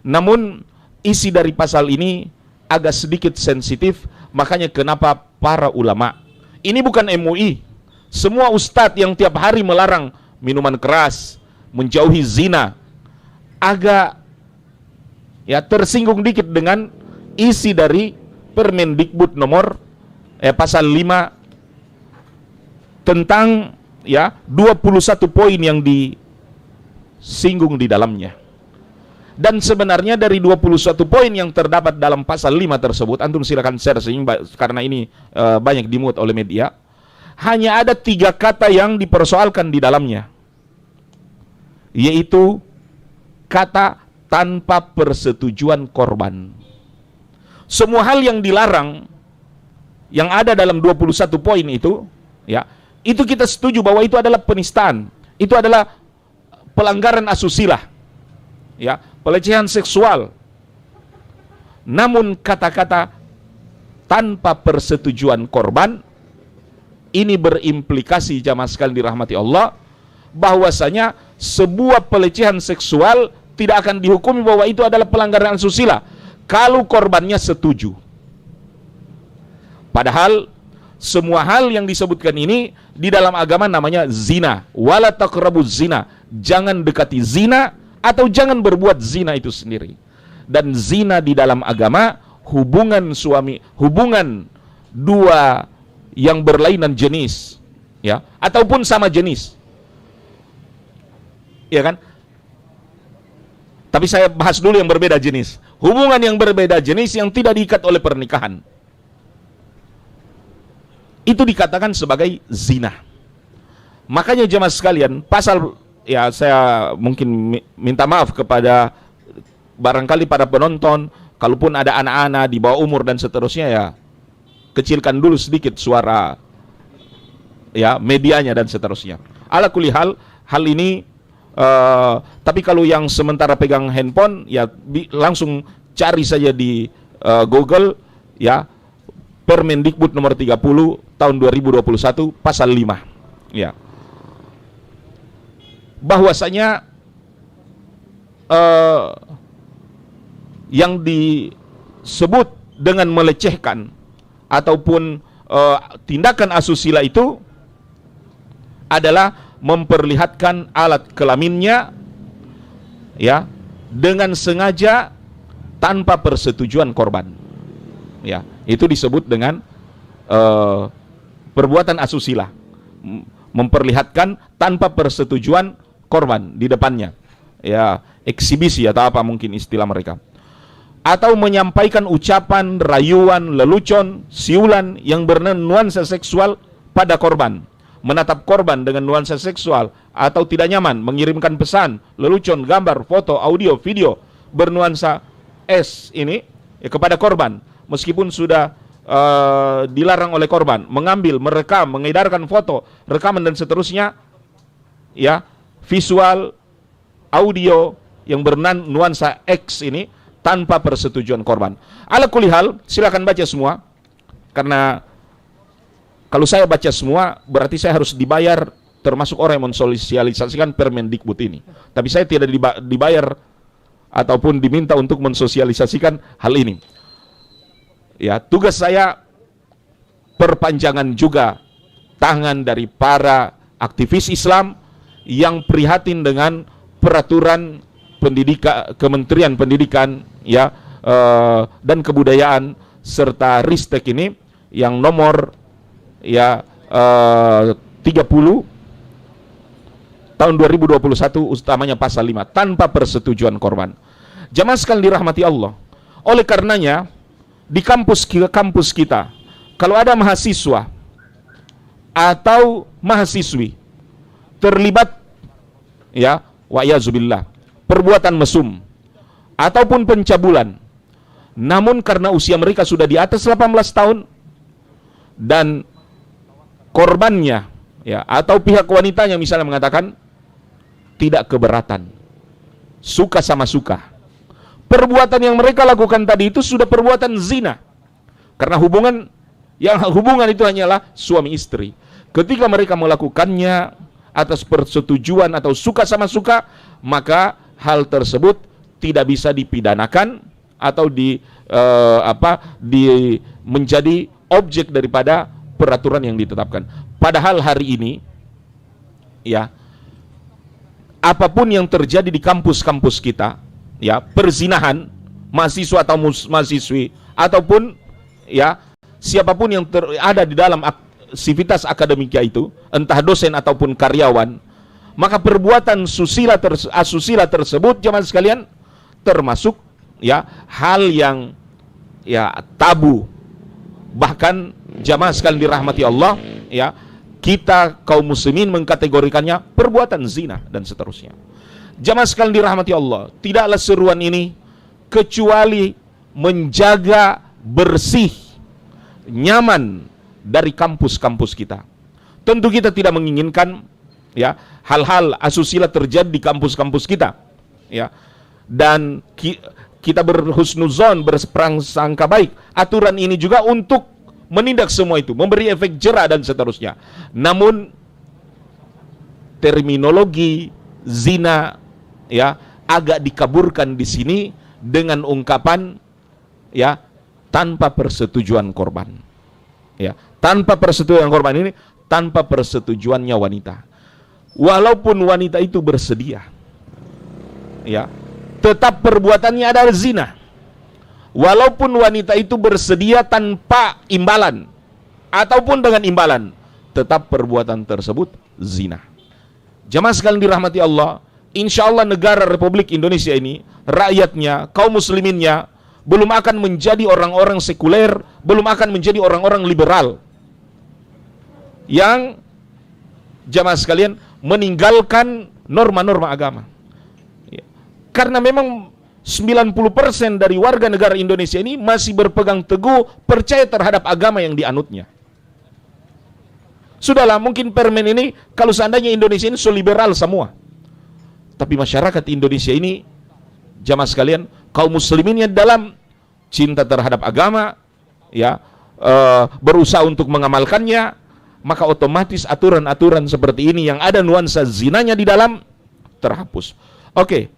Namun isi dari pasal ini agak sedikit sensitif, makanya kenapa para ulama, ini bukan MUI, semua ustadz yang tiap hari melarang minuman keras, menjauhi zina, agak tersinggung dikit dengan isi dari Permendikbud nomor pasal 5 tentang 21 poin yang disinggung di dalamnya. Dan sebenarnya dari 21 poin yang terdapat dalam pasal 5 tersebut, antum silakan share karena ini banyak dimuat oleh media. Hanya ada 3 kata yang dipersoalkan di dalamnya, yaitu kata tanpa persetujuan korban. Semua hal yang dilarang yang ada dalam 21 poin itu, itu kita setuju bahwa itu adalah penistaan, itu adalah pelanggaran asusila, pelecehan seksual. Namun kata-kata tanpa persetujuan korban ini berimplikasi, jamaah sekalian dirahmati Allah, bahwasanya sebuah pelecehan seksual tidak akan dihukumi bahwa itu adalah pelanggaran asusila kalau korbannya setuju. Padahal semua hal yang disebutkan ini di dalam agama namanya zina. Wala taqrabuz zina. Jangan dekati zina atau jangan berbuat zina itu sendiri. Dan zina di dalam agama hubungan dua yang berlainan jenis, ataupun sama jenis. Ya kan? Tapi saya bahas dulu yang berbeda jenis. Hubungan yang berbeda jenis yang tidak diikat oleh pernikahan, itu dikatakan sebagai zina. Makanya jemaah sekalian, pasal, saya mungkin minta maaf kepada barangkali para penonton, kalaupun ada anak-anak di bawah umur dan seterusnya, kecilkan dulu sedikit suara medianya dan seterusnya. Ala kulli hal ini tapi kalau yang sementara pegang handphone, langsung cari saja di Google, Permendikbud nomor 30 tahun 2021 pasal 5. Bahwasanya yang disebut dengan melecehkan ataupun tindakan asusila itu adalah memperlihatkan alat kelaminnya dengan sengaja tanpa persetujuan korban. Itu disebut dengan perbuatan asusila, memperlihatkan tanpa persetujuan korban di depannya, eksibisi atau apa mungkin istilah mereka, atau menyampaikan ucapan, rayuan, lelucon, siulan yang bernuansa seksual pada korban, menatap korban dengan nuansa seksual atau tidak nyaman, mengirimkan pesan, lelucon, gambar, foto, audio, video bernuansa ini kepada korban meskipun sudah dilarang oleh korban, mengambil, merekam, mengedarkan foto, rekaman dan seterusnya, visual, audio yang bernuansa X ini tanpa persetujuan korban. Ala kulli hal, silakan baca semua, karena kalau saya baca semua berarti saya harus dibayar, termasuk orang yang mensosialisasikan Permendikbud ini. Tapi saya tidak dibayar ataupun diminta untuk mensosialisasikan hal ini. Tugas saya perpanjangan juga tangan dari para aktivis Islam yang prihatin dengan peraturan Kementerian Pendidikan dan Kebudayaan serta Ristek ini yang nomor 30 tahun 2021, utamanya pasal 5 tanpa persetujuan korban. Jamaah sekalian dirahmati Allah. Oleh karenanya di kampus kita, kalau ada mahasiswa atau mahasiswi terlibat wa'yazubillah perbuatan mesum ataupun pencabulan, namun karena usia mereka sudah di atas 18 tahun dan korbannya atau pihak wanitanya misalnya mengatakan tidak keberatan, suka sama suka, perbuatan yang mereka lakukan tadi itu sudah perbuatan zina. Karena hubungan itu hanyalah suami istri. Ketika mereka melakukannya atas persetujuan atau suka sama suka, maka hal tersebut tidak bisa dipidanakan atau menjadi objek daripada peraturan yang ditetapkan. Padahal hari ini ya, apapun yang terjadi di kampus-kampus kita, ya, perzinahan mahasiswa atau mahasiswi ataupun ya siapapun yang ada di dalam aktivitas akademika itu, entah dosen ataupun karyawan, maka perbuatan asusila tersebut jemaah sekalian termasuk ya hal yang ya tabu. Bahkan jamaah sekalian dirahmati Allah, ya, kita kaum muslimin mengkategorikannya perbuatan zina dan seterusnya. Jamaah sekalian dirahmati Allah, tidaklah seruan ini kecuali menjaga bersih, nyaman dari kampus-kampus kita. Tentu kita tidak menginginkan ya hal-hal asusila terjadi di kampus-kampus kita, ya. Dan kita berhusnuzon, berprasangka baik. Aturan ini juga untuk menindak semua itu, memberi efek jera dan seterusnya. Namun terminologi zina ya agak dikaburkan di sini dengan ungkapan ya tanpa persetujuan korban. Ya, tanpa persetujuan korban ini tanpa persetujuannya wanita. Walaupun wanita itu bersedia, ya, tetap perbuatannya adalah zina. Walaupun wanita itu bersedia tanpa imbalan ataupun dengan imbalan, tetap perbuatan tersebut zina. Jamaah sekalian dirahmati Allah, insya Allah negara Republik Indonesia ini, rakyatnya, kaum musliminnya, belum akan menjadi orang-orang sekuler, belum akan menjadi orang-orang liberal yang jamaah sekalian meninggalkan norma-norma agama. Karena memang 90% dari warga negara Indonesia ini masih berpegang teguh percaya terhadap agama yang dianutnya. Sudahlah, mungkin permen ini kalau seandainya Indonesia ini so liberal semua, tapi masyarakat Indonesia ini jamaah sekalian kaum musliminnya dalam cinta terhadap agama ya, berusaha untuk mengamalkannya, maka otomatis aturan-aturan seperti ini yang ada nuansa zinanya di dalam terhapus. Oke.